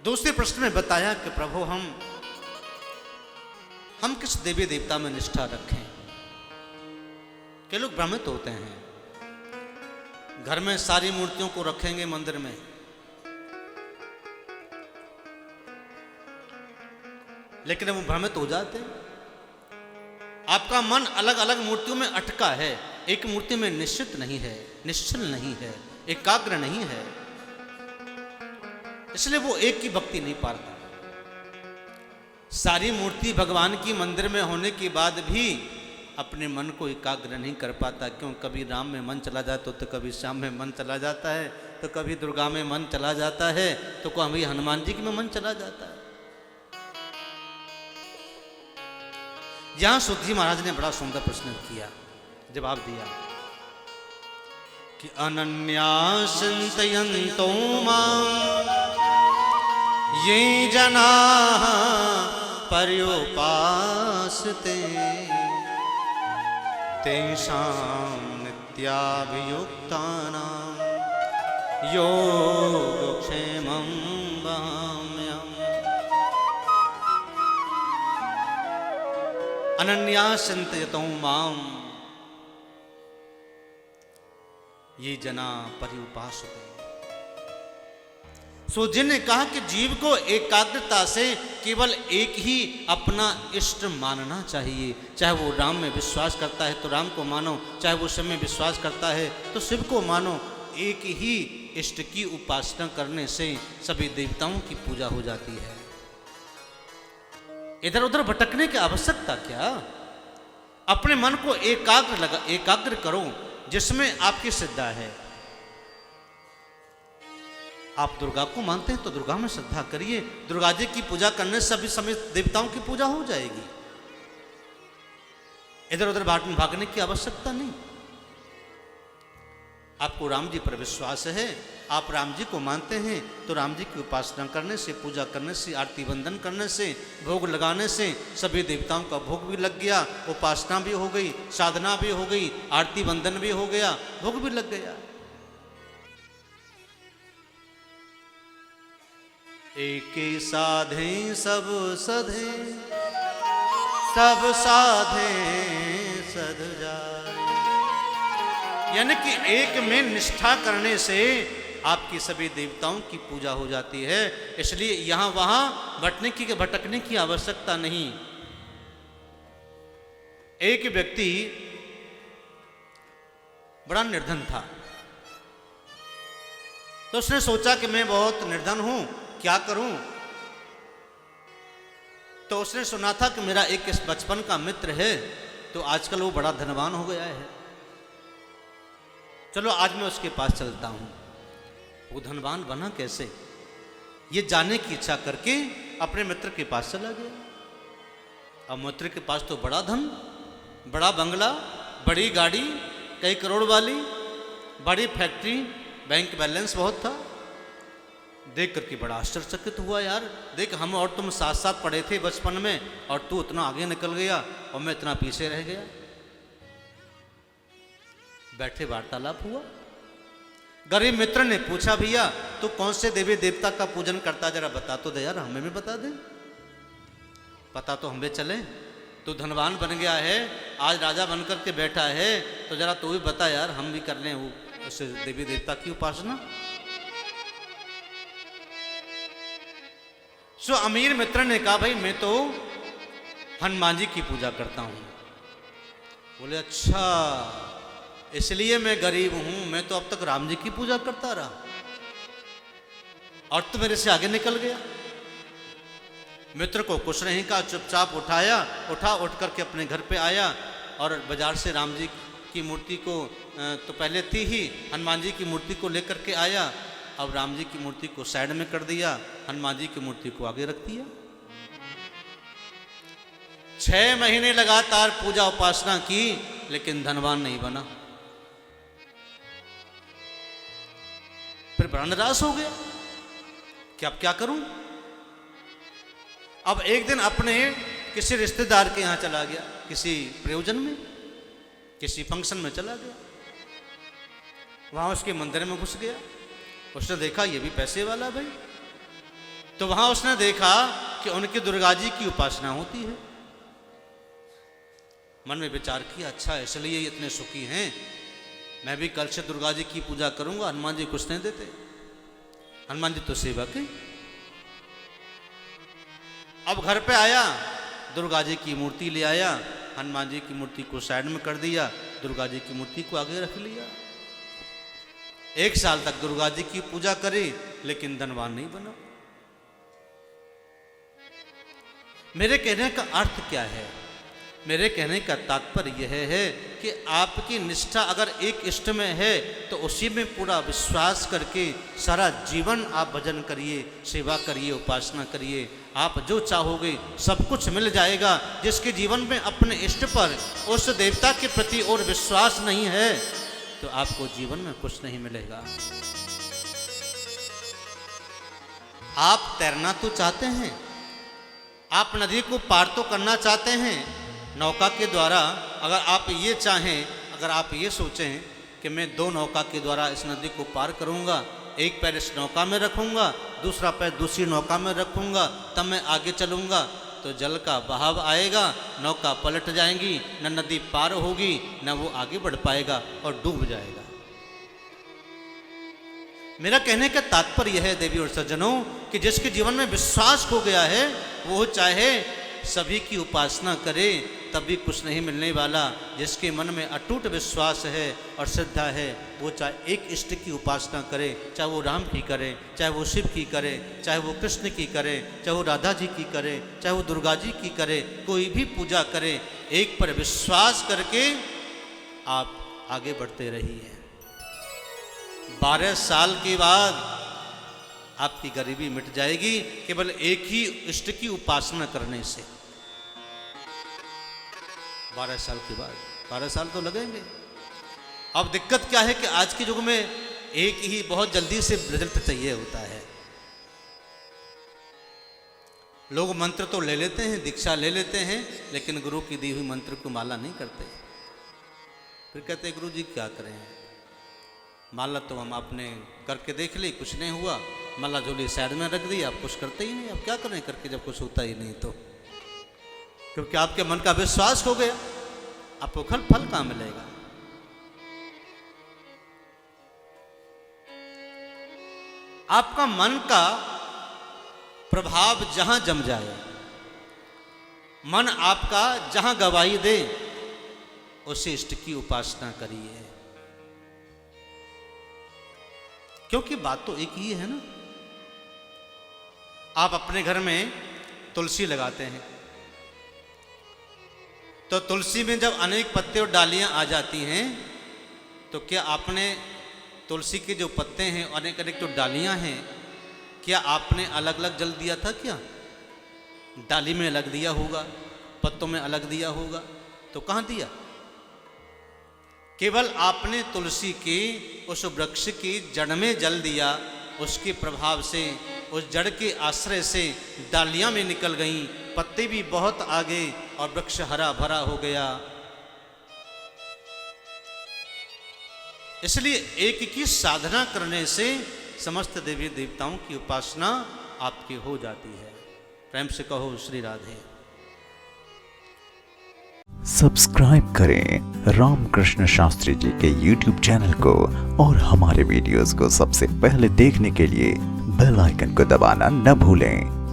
दूसरे प्रश्न में बताया कि प्रभु हम किस देवी देवता में निष्ठा रखें। कई लोग भ्रमित होते हैं, घर में सारी मूर्तियों को रखेंगे मंदिर में, लेकिन वो भ्रमित हो जाते हैं। आपका मन अलग अलग मूर्तियों में अटका है, एक मूर्ति में निश्चित नहीं है, निश्चल नहीं है, एकाग्र नहीं है, इसलिए वो एक की भक्ति नहीं पाता। सारी मूर्ति भगवान की मंदिर में होने के बाद भी अपने मन को एकाग्र नहीं कर पाता। क्यों? कभी राम में मन चला जाता है, तो कभी श्याम में मन चला जाता है, तो कभी दुर्गा में मन चला जाता है, तो कभी हनुमान जी में मन चला जाता है। यहां सुधि महाराज ने बड़ा सुंदर प्रश्न किया, जवाब दिया कि अनन्या चिंतयन्तो मां ये जना पर्युपासते तेषां नित्याभियुक्तानां योगक्षेमं वहाम्यहम्। अनन्या चिंतयतो मां ये जना पर्युपासते। सो जिन्हें कहा कि जीव को एकाग्रता से केवल एक ही अपना इष्ट मानना चाहिए। चाहे वो राम में विश्वास करता है तो राम को मानो, चाहे वो शिव में विश्वास करता है तो शिव को मानो। एक ही इष्ट की उपासना करने से सभी देवताओं की पूजा हो जाती है। इधर उधर भटकने की आवश्यकता क्या? अपने मन को एकाग्र करो जिसमें आपकी श्रद्धा है। आप दुर्गा को मानते हैं तो दुर्गा में श्रद्धा करिए। दुर्गा जी की पूजा करने से सभी समेत देवताओं की पूजा हो जाएगी। इधर उधर भागने की आवश्यकता नहीं। आपको राम जी पर विश्वास है, आप राम जी को मानते हैं तो राम जी की उपासना करने से, पूजा करने से, आरती वंदन करने से, भोग लगाने से सभी देवताओं का भोग भी लग गया, उपासना भी हो गई, साधना भी हो गई, आरती वंदन भी हो गया, भोग भी लग गया। एके साधे सब सधे, सब साधे सध जाए। यानी कि एक में निष्ठा करने से आपकी सभी देवताओं की पूजा हो जाती है। इसलिए यहां वहां भटकने की आवश्यकता नहीं। एक व्यक्ति बड़ा निर्धन था, तो उसने सोचा कि मैं बहुत निर्धन हूं, क्या करूं? तो उसने सुना था कि मेरा एक इस बचपन का मित्र है, तो आजकल वो बड़ा धनवान हो गया है, चलो आज मैं उसके पास चलता हूं। वो धनवान बना कैसे, ये जानने की इच्छा करके अपने मित्र के पास चला गया। अब मित्र के पास तो बड़ा धन, बड़ा बंगला, बड़ी गाड़ी, कई करोड़ वाली, बड़ी फैक्ट्री, बैंक बैलेंस बहुत था। देख करके बड़ा आश्चर्यचकित हुआ, यार देख हम और तुम साथ साथ पढ़े थे बचपन में और तू इतना आगे निकल गया और मैं इतना पीछे रह गया। बैठे वार्तालाप हुआ। गरीब मित्र ने पूछा, भैया तू कौन से देवी देवता का पूजन करता, जरा बता तो दे यार, हमें भी बता दे, पता तो हमें चले। तू धनवान बन गया है, आज राजा बनकर के बैठा है, तो जरा तू भी बता यार, हम भी कर लें उस देवी देवता की उपासना। सो अमीर मित्र ने कहा, भाई मैं तो हनुमान जी की पूजा करता हूं। बोले अच्छा, इसलिए मैं गरीब हूं, मैं तो अब तक राम जी की पूजा करता रहा और तू मेरे से आगे निकल गया। मित्र को कुछ नहीं कहा, चुपचाप उठ करके अपने घर पे आया और बाजार से राम जी की मूर्ति को, तो पहले थी ही, हनुमान जी की मूर्ति को लेकर के आया। अब राम जी की मूर्ति को साइड में कर दिया, हनुमान जी की मूर्ति को आगे रख दिया। 6 महीने लगातार पूजा उपासना की, लेकिन धनवान नहीं बना। फिर बड़ा निराश हो गया कि अब क्या करूं। अब एक दिन अपने किसी रिश्तेदार के यहां चला गया, किसी प्रयोजन में, किसी फंक्शन में चला गया। वहां उसके मंदिर में घुस गया। उसने देखा ये भी पैसे वाला भाई, तो वहां उसने देखा कि उनकी दुर्गा जी की उपासना होती है। मन में विचार किया, अच्छा इसलिए ये इतने सुखी हैं, मैं भी कल से दुर्गा जी की पूजा करूंगा। हनुमान जी कुछ नहीं देते, हनुमान जी तो सेवक है। अब घर पे आया, दुर्गा जी की मूर्ति ले आया, हनुमान जी की मूर्ति को साइड में कर दिया, दुर्गा जी की मूर्ति को आगे रख लिया। 1 साल तक दुर्गा जी की पूजा करे, लेकिन धनवान नहीं बना। मेरे कहने का अर्थ क्या है? मेरे कहने का तात्पर्य यह है कि आपकी निष्ठा अगर एक इष्ट में है तो उसी में पूरा विश्वास करके सारा जीवन आप भजन करिए, सेवा करिए, उपासना करिए। आप जो चाहोगे सब कुछ मिल जाएगा। जिसके जीवन में अपने इष्ट पर, उस देवता के प्रति और विश्वास नहीं है तो आपको जीवन में कुछ नहीं मिलेगा। आप तैरना तो चाहते हैं, आप नदी को पार तो करना चाहते हैं नौका के द्वारा। अगर आप ये चाहें, अगर आप ये सोचें कि मैं 2 नौका के द्वारा इस नदी को पार करूंगा, एक पैर इस नौका में रखूंगा, दूसरा पैर दूसरी नौका में रखूंगा, तब मैं आगे चलूंगा, तो जल का बहाव आएगा, नौका पलट जाएंगी, न नदी पार होगी, न वो आगे बढ़ पाएगा और डूब जाएगा। मेरा कहने का तात्पर्य यह है देवी और सज्जनों कि जिसके जीवन में विश्वास हो गया है, वो चाहे सभी की उपासना करे तब भी कुछ नहीं मिलने वाला। जिसके मन में अटूट विश्वास है और श्रद्धा है, वो चाहे एक इष्ट की उपासना करे, चाहे वो राम की करे, चाहे वो शिव की करे, चाहे वो कृष्ण की करे, चाहे वो राधा जी की करे, चाहे वो दुर्गा जी की करे, कोई भी पूजा करे, एक पर विश्वास करके आप आगे बढ़ते रहिए। 12 साल के बाद आपकी गरीबी मिट जाएगी, केवल एक ही इष्ट की उपासना करने से। 12 साल के बाद, 12 साल तो लगेंगे। अब दिक्कत क्या है कि आज के युग में एक ही बहुत जल्दी से रिजल्ट चाहिए होता है। लोग मंत्र तो ले लेते हैं, दीक्षा ले लेते हैं, लेकिन गुरु की दी हुई मंत्र को माला नहीं करते। फिर कहते गुरु जी क्या करें, माला तो हम आपने करके देख ली, कुछ नहीं हुआ, माला झोली साइड में रख दी, आप कुछ करते ही नहीं। अब क्या करें करके जब कुछ होता ही नहीं तो? क्योंकि आपके मन का विश्वास हो गया, आपको फल कहाँ मिलेगा? आपका मन का प्रभाव जहां जम जाए, मन आपका जहां गवाही दे, उसे इष्ट की उपासना करिए। क्योंकि बात तो एक ही है ना। आप अपने घर में तुलसी लगाते हैं, तो तुलसी में जब अनेक पत्ते और डालियां आ जाती हैं, तो क्या आपने तुलसी के जो पत्ते हैं, अनेक अनेक जो डालियां हैं, क्या आपने अलग अलग जल दिया था? क्या डाली में अलग दिया होगा, पत्तों में अलग दिया होगा, तो कहाँ दिया? केवल आपने तुलसी की उस वृक्ष की जड़ में जल दिया, उसके प्रभाव से, उस जड़ के आश्रय से डालियां में निकल गईं, पत्ते भी बहुत आगे और वृक्ष हरा भरा हो गया। इसलिए एक की साधना करने से समस्त देवी देवताओं की उपासना आपकी हो जाती है। प्रेम से कहो श्री राधे। सब्सक्राइब करें रामकृष्ण शास्त्री जी के YouTube चैनल को और हमारे वीडियोस को सबसे पहले देखने के लिए बेल आइकन को दबाना न भूलें।